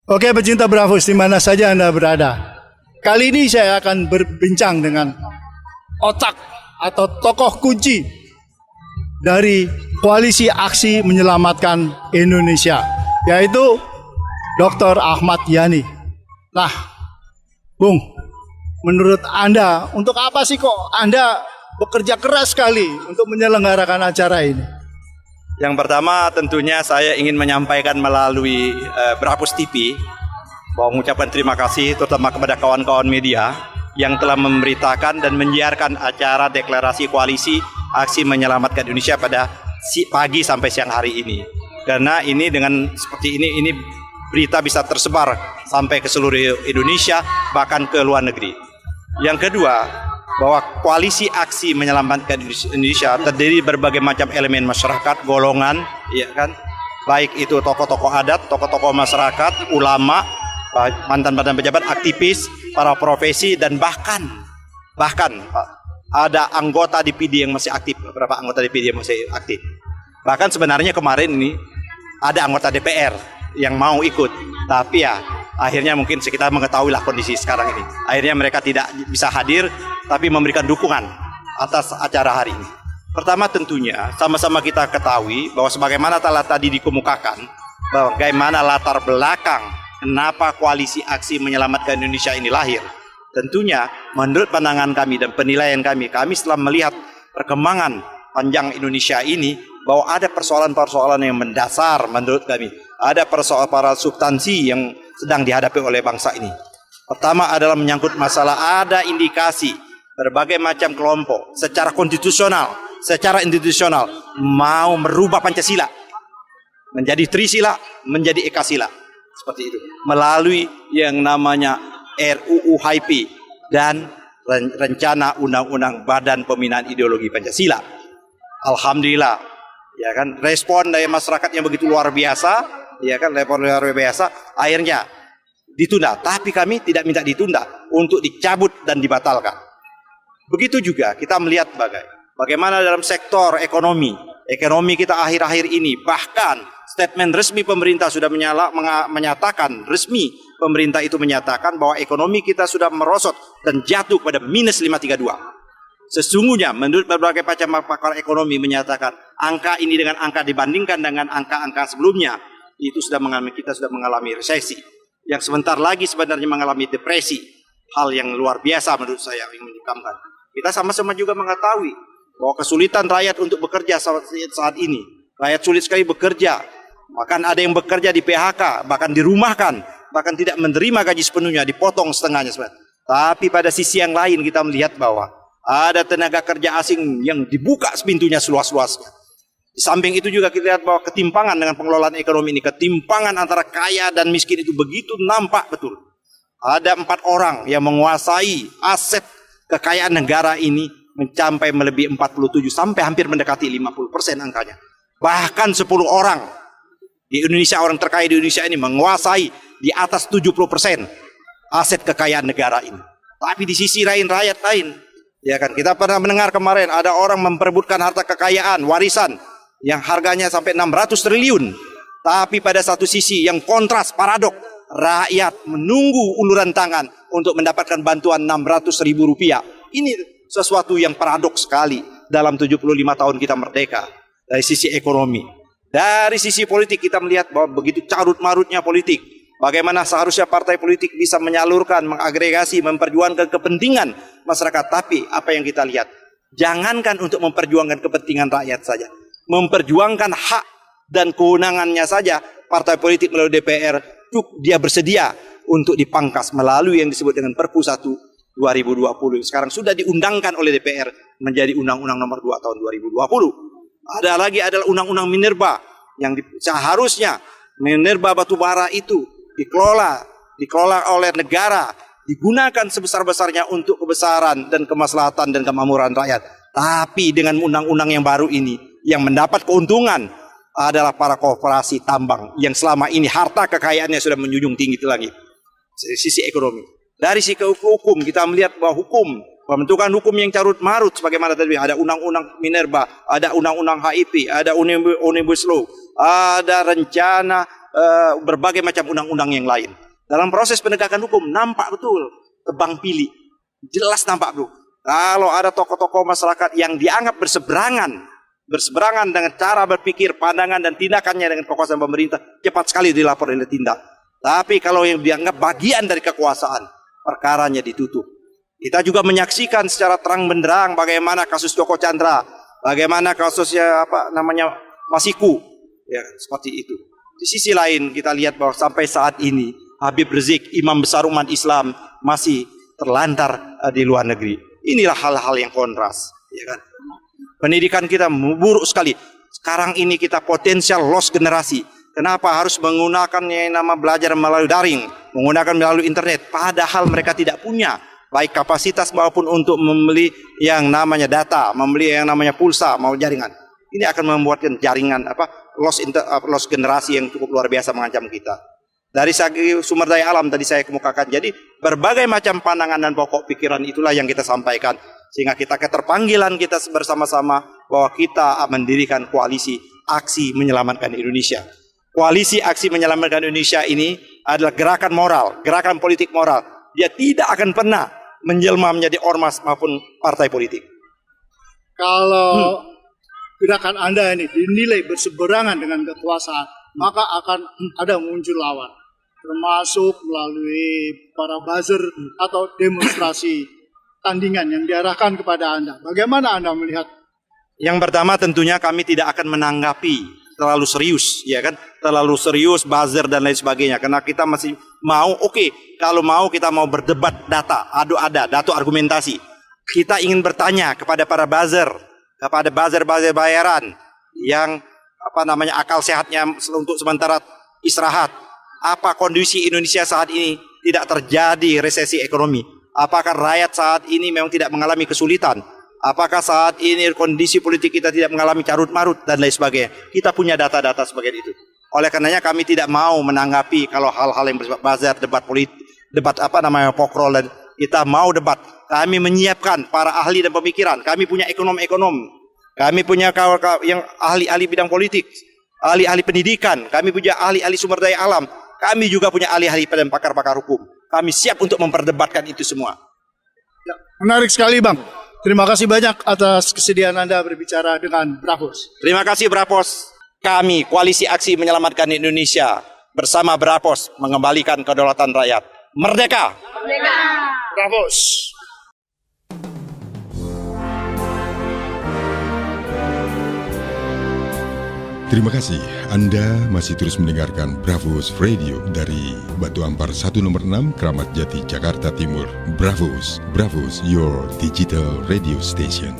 Oke, pecinta Bravos, di mana saja Anda berada. Kali ini saya akan berbincang dengan otak atau tokoh kunci dari Koalisi Aksi Menyelamatkan Indonesia, yaitu Dr. Ahmad Yani. Nah, Bung, menurut Anda, untuk apa sih kok Anda bekerja keras sekali untuk menyelenggarakan acara ini? Yang pertama tentunya saya ingin menyampaikan melalui Bravos TV bahwa mengucapkan terima kasih terutama kepada kawan-kawan media yang telah memberitakan dan menyiarkan acara deklarasi koalisi aksi menyelamatkan Indonesia pada pagi sampai siang hari ini. Karena ini dengan seperti ini berita bisa tersebar sampai ke seluruh Indonesia bahkan ke luar negeri. Yang kedua, bahwa koalisi aksi menyelamatkan Indonesia terdiri berbagai macam elemen masyarakat, golongan, ya kan, baik itu tokoh-tokoh adat, tokoh-tokoh masyarakat, ulama, mantan-mantan pejabat, aktivis, para profesi, dan bahkan ada anggota DPD yang masih aktif, beberapa anggota DPD yang masih aktif. Bahkan sebenarnya kemarin ini ada anggota DPR yang mau ikut, tapi ya akhirnya mungkin kita mengetahui lah kondisi sekarang ini. Akhirnya mereka tidak bisa hadir, tapi memberikan dukungan atas acara hari ini. Pertama tentunya sama-sama kita ketahui bahwa sebagaimana telah tadi dikemukakan, bagaimana latar belakang kenapa koalisi aksi menyelamatkan Indonesia ini lahir. Tentunya menurut pandangan kami dan penilaian kami setelah melihat perkembangan panjang Indonesia ini, bahwa ada persoalan-persoalan yang mendasar menurut kami. Ada persoalan substansi yang sedang dihadapi oleh bangsa ini. Pertama adalah menyangkut masalah ada indikasi berbagai macam kelompok secara konstitusional, secara institusional mau merubah Pancasila menjadi Trisila, menjadi Ekasila. Seperti itu. Melalui yang namanya RUU HIP dan rencana undang-undang Badan Pembinaan Ideologi Pancasila. Alhamdulillah, ya kan, respon dari masyarakat yang begitu luar biasa, ya kan, respon luar biasa, akhirnya ditunda. Tapi kami tidak minta ditunda, untuk dicabut dan dibatalkan. Begitu juga kita melihat bagaimana dalam sektor ekonomi kita akhir-akhir ini, bahkan statement resmi pemerintah sudah menyatakan, resmi pemerintah itu menyatakan bahwa ekonomi kita sudah merosot dan jatuh pada minus 532. Sesungguhnya menurut berbagai macam pakar ekonomi menyatakan angka ini dengan angka dibandingkan dengan angka-angka sebelumnya itu kita sudah mengalami resesi yang sebentar lagi sebenarnya mengalami depresi, hal yang luar biasa menurut saya yang menyedihkan. Kita sama-sama juga mengetahui bahwa kesulitan rakyat untuk bekerja saat ini, rakyat sulit sekali bekerja, bahkan ada yang bekerja di PHK, bahkan dirumahkan, bahkan tidak menerima gaji sepenuhnya, dipotong setengahnya. Tapi pada sisi yang lain kita melihat bahwa ada tenaga kerja asing yang dibuka pintunya seluas-luasnya. Di samping itu juga kita lihat bahwa ketimpangan dengan pengelolaan ekonomi ini, ketimpangan antara kaya dan miskin itu begitu nampak betul. Ada 4 orang yang menguasai aset kekayaan negara ini mencapai melebihi 47 sampai hampir mendekati 50% angkanya. Bahkan 10 orang di Indonesia, orang terkaya di Indonesia ini menguasai di atas 70% aset kekayaan negara ini. Tapi di sisi lain rakyat lain, ya kan, kita pernah mendengar kemarin ada orang memperebutkan harta kekayaan, warisan yang harganya sampai 600 triliun. Tapi pada satu sisi yang kontras, paradok, rakyat menunggu uluran tangan untuk mendapatkan bantuan 600.000 rupiah. Ini sesuatu yang paradoks sekali dalam 75 tahun kita merdeka dari sisi ekonomi. Dari sisi politik kita melihat bahwa begitu carut-marutnya politik. Bagaimana seharusnya partai politik bisa menyalurkan, mengagregasi, memperjuangkan kepentingan masyarakat. Tapi apa yang kita lihat, jangankan untuk memperjuangkan kepentingan rakyat saja, memperjuangkan hak dan kewenangannya saja, partai politik melalui DPR dia bersedia untuk dipangkas melalui yang disebut dengan Perpu 1 2020. Sekarang sudah diundangkan oleh DPR menjadi Undang-Undang Nomor 2 tahun 2020. Ada lagi adalah Undang-Undang Minerba yang seharusnya minerba batubara itu dikelola oleh negara, digunakan sebesar-besarnya untuk kebesaran dan kemaslahatan dan kemakmuran rakyat. Tapi dengan undang-undang yang baru ini, yang mendapat keuntungan adalah para korporasi tambang yang selama ini harta kekayaannya sudah menjunjung tinggi itu lagi. Dari sisi ekonomi. Dari sisi hukum kita melihat bahwa pembentukan hukum yang carut marut sebagaimana tadi ada undang-undang Minerba, ada undang-undang HIP, ada Omnibus Law, ada rencana berbagai macam undang-undang yang lain. Dalam proses penegakan hukum nampak betul tebang pilih, jelas nampak bro. Kalau ada tokoh-tokoh masyarakat yang dianggap berseberangan dengan cara berpikir, pandangan dan tindakannya dengan kekuasaan pemerintah, cepat sekali dilapor dan ditindak. Tapi kalau yang dianggap bagian dari kekuasaan, perkaranya ditutup. Kita juga menyaksikan secara terang benderang bagaimana kasus Joko Chandra, bagaimana kasusnya Masiku, ya seperti itu. Di sisi lain kita lihat bahwa sampai saat ini Habib Rizik, imam besar umat Islam, masih terlantar di luar negeri. Inilah hal-hal yang kontras, ya kan? Pendidikan kita buruk sekali. Sekarang ini kita potensial loss generasi. Kenapa harus menggunakan yang nama belajar melalui daring, menggunakan melalui internet, padahal mereka tidak punya baik kapasitas maupun untuk membeli yang namanya data, membeli yang namanya pulsa, mau jaringan. Ini akan membuatkan jaringan loss generasi yang cukup luar biasa mengancam kita. Dari segi sumber daya alam tadi saya kemukakan. Jadi berbagai macam pandangan dan pokok pikiran itulah yang kita sampaikan. Sehingga kita keterpanggilan kita bersama-sama bahwa kita mendirikan koalisi aksi menyelamatkan Indonesia. Koalisi aksi menyelamatkan Indonesia ini adalah gerakan moral, gerakan politik moral. Dia tidak akan pernah menjelma menjadi ormas maupun partai politik. Kalau gerakan Anda ini dinilai berseberangan dengan kekuasaan, maka akan ada muncul lawan, termasuk melalui para buzzer atau demonstrasi tandingan yang diarahkan kepada Anda. Bagaimana Anda melihat? Yang pertama tentunya kami tidak akan menanggapi terlalu serius, ya kan? Terlalu serius, buzzer dan lain sebagainya. Karena kita masih mau, kalau mau kita mau berdebat data, data argumentasi. Kita ingin bertanya kepada para buzzer, kepada buzzer bayaran yang akal sehatnya untuk sementara istirahat. Apa kondisi Indonesia saat ini tidak terjadi resesi ekonomi? Apakah rakyat saat ini memang tidak mengalami kesulitan? Apakah saat ini kondisi politik kita tidak mengalami carut-marut dan lain sebagainya? Kita punya data-data sebagai itu. Oleh karenanya kami tidak mau menanggapi kalau hal-hal yang bersifat buzzer, debat politik, debat pokrol, dan kita mau debat. Kami menyiapkan para ahli dan pemikiran. Kami punya ekonom-ekonom. Kami punya yang ahli-ahli bidang politik, ahli-ahli pendidikan. Kami punya ahli-ahli sumber daya alam. Kami juga punya ahli-ahli dan pakar-pakar hukum. Kami siap untuk memperdebatkan itu semua. Ya, menarik sekali Bang. Terima kasih banyak atas kesediaan Anda berbicara dengan Bravos. Terima kasih Bravos. Kami, Koalisi Aksi Menyelamatkan Indonesia, bersama Bravos mengembalikan kedaulatan rakyat. Merdeka! Merdeka! Bravos! Terima kasih Anda masih terus mendengarkan Bravos Radio dari Batu Ampar 1 nomor 6 Kramat Jati Jakarta Timur. Bravos, your digital radio station.